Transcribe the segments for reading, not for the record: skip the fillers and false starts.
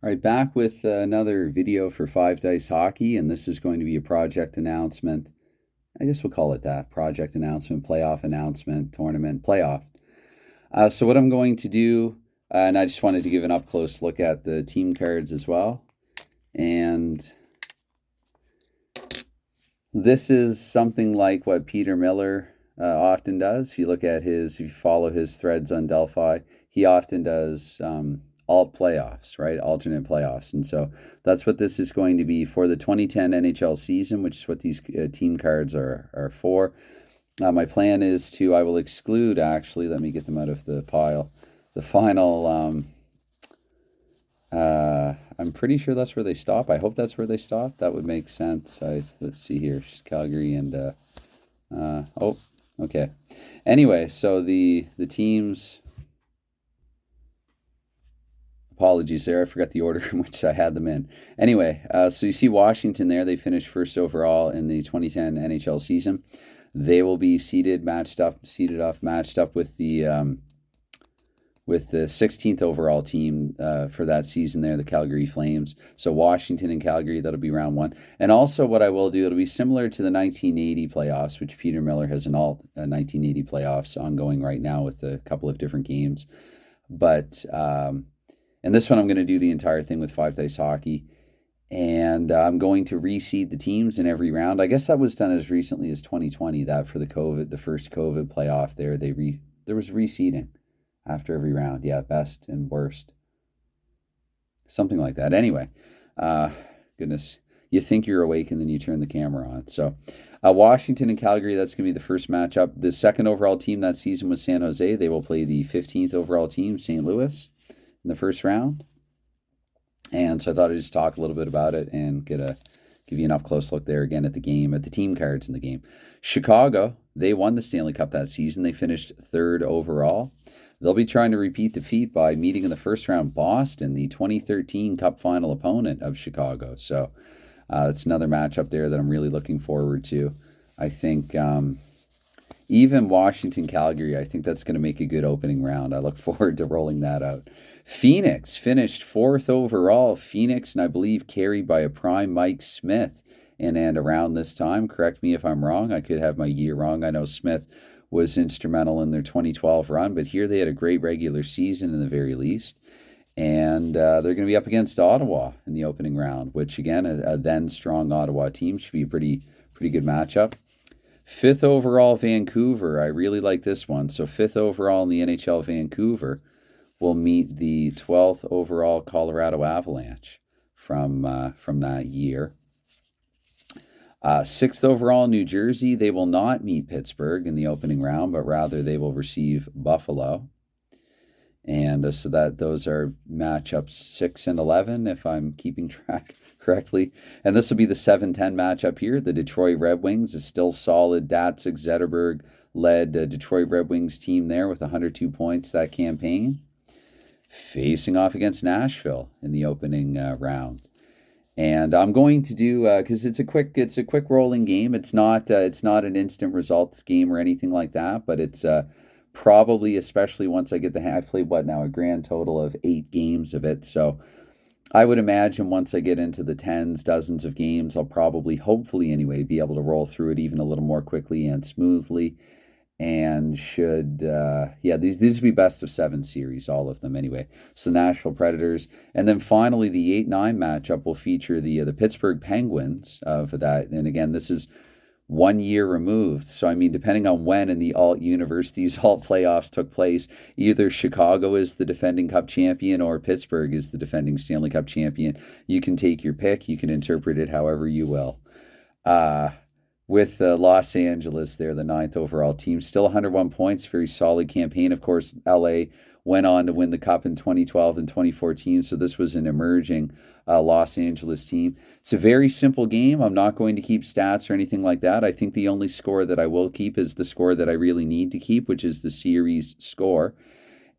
All right, back with another video for Five Dice Hockey, and this is going to be a project announcement. I guess we'll call it that project announcement, playoff announcement, tournament, playoff. So, what I'm going to do, and I just wanted to give an up close look at the team cards as well. And this is something like what Peter Miller often does. If you follow his threads on Delphi, he often does alt playoffs, right? Alternate playoffs. And so that's what this is going to be for the 2010 NHL season, which is what these team cards are for. My plan is I will exclude, actually, let me get them out of the pile, the final. I'm pretty sure that's where they stop. I hope that's where they stop. That would make sense. Let's see here, Calgary and oh, okay. Anyway, so the teams. Apologies there. I forgot the order in which I had them in. Anyway, so you see Washington there. They finished first overall in the 2010 NHL season. They will be matched up with the 16th overall team for that season there, the Calgary Flames. So Washington and Calgary, that'll be round one. And also what I will do, it'll be similar to the 1980 playoffs, which Peter Miller has an 1980 playoffs ongoing right now with a couple of different games. But and this one I'm going to do the entire thing with Five Dice Hockey. And I'm going to reseed the teams in every round. I guess that was done as recently as 2020, that for the first COVID playoff there, there was reseeding after every round. Yeah, best and worst. Something like that. Anyway, goodness, you think you're awake and then you turn the camera on. So Washington and Calgary, that's going to be the first matchup. The second overall team that season was San Jose. They will play the 15th overall team, St. Louis, in the first round. And so I thought I'd just talk a little bit about it and give you an up-close look there again at the game, at the team cards in the game. Chicago, they won the Stanley Cup that season. They finished third overall. They'll be trying to repeat the feat by meeting in the first round Boston, the 2013 Cup final opponent of Chicago. So it's another matchup there that I'm really looking forward to. I think even Washington-Calgary, I think that's going to make a good opening round. I look forward to rolling that out. Phoenix finished fourth overall. Phoenix, and I believe carried by a prime Mike Smith and around this time. Correct me if I'm wrong. I could have my year wrong. I know Smith was instrumental in their 2012 run, but here they had a great regular season in the very least. And they're going to be up against Ottawa in the opening round, which, again, a then strong Ottawa team should be a pretty good matchup. Fifth overall, Vancouver. I really like this one. So fifth overall in the NHL, Vancouver will meet the 12th overall Colorado Avalanche from that year. Sixth overall, New Jersey. They will not meet Pittsburgh in the opening round, but rather they will receive Buffalo. And so those are matchups 6 and 11, if I'm keeping track correctly. And this will be the 7-10 matchup here. The Detroit Red Wings is still solid. Datsuk Zetterberg led Detroit Red Wings team there with 102 points that campaign, facing off against Nashville in the opening round. And I'm going to do because it's a quick rolling game. It's not an instant results game or anything like that, but it's probably, especially once I get I've played a grand total of 8 games of it. So I would imagine once I get into the tens, dozens of games, I'll probably, hopefully anyway, be able to roll through it even a little more quickly and smoothly. And these will be best of 7 series, all of them anyway. So Nashville Predators, and then finally the 8-9 matchup will feature the Pittsburgh Penguins for that. And again, this is 1 year removed. So I mean, depending on when in the alt universe these alt playoffs took place, either Chicago is the defending Cup champion or Pittsburgh is the defending Stanley Cup champion. You can take your pick. You can interpret it however you will. With Los Angeles, they're the 9th overall team. Still 101 points, very solid campaign. Of course, LA went on to win the Cup in 2012 and 2014, so this was an emerging Los Angeles team. It's a very simple game. I'm not going to keep stats or anything like that. I think the only score that I will keep is the score that I really need to keep, which is the series score.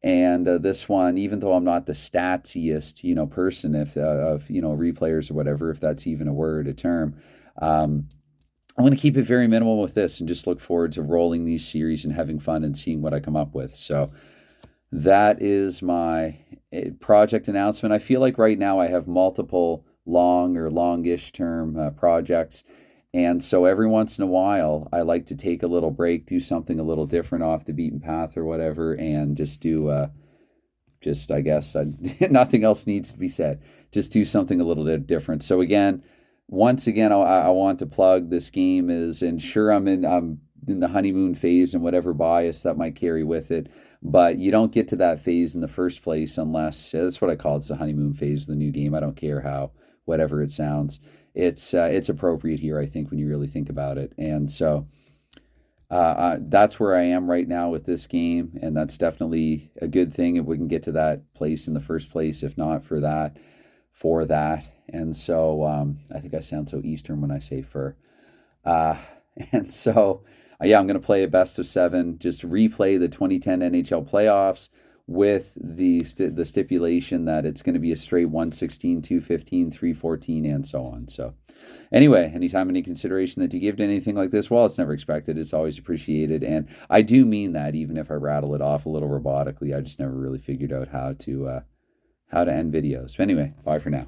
And this one, even though I'm not the statsiest, person of replayers or whatever, if that's even a term, I'm going to keep it very minimal with this and just look forward to rolling these series and having fun and seeing what I come up with. So that is my project announcement. I feel like right now I have multiple long or longish term projects. And so every once in a while, I like to take a little break, do something a little different off the beaten path or whatever, and just do, I guess, nothing else needs to be said. Just do something a little bit different. So again, once again, I want to plug this game is, and sure, I'm in the honeymoon phase and whatever bias that might carry with it. But you don't get to that phase in the first place unless that's what I call it. It's the honeymoon phase of the new game. I don't care how whatever it sounds. It's appropriate here, I think, when you really think about it. And so that's where I am right now with this game, and that's definitely a good thing if we can get to that place in the first place. If not for that. And so I think I sound so Eastern when I say fur. Uh, and so, yeah, I'm going to play a best of seven, just replay the 2010 NHL playoffs with the stipulation that it's going to be a straight 116, 215, 314, and so on. So, anyway, anytime any consideration that you give to anything like this, well, it's never expected. It's always appreciated. And I do mean that, even if I rattle it off a little robotically. I just never really figured out how to end videos. But anyway, bye for now.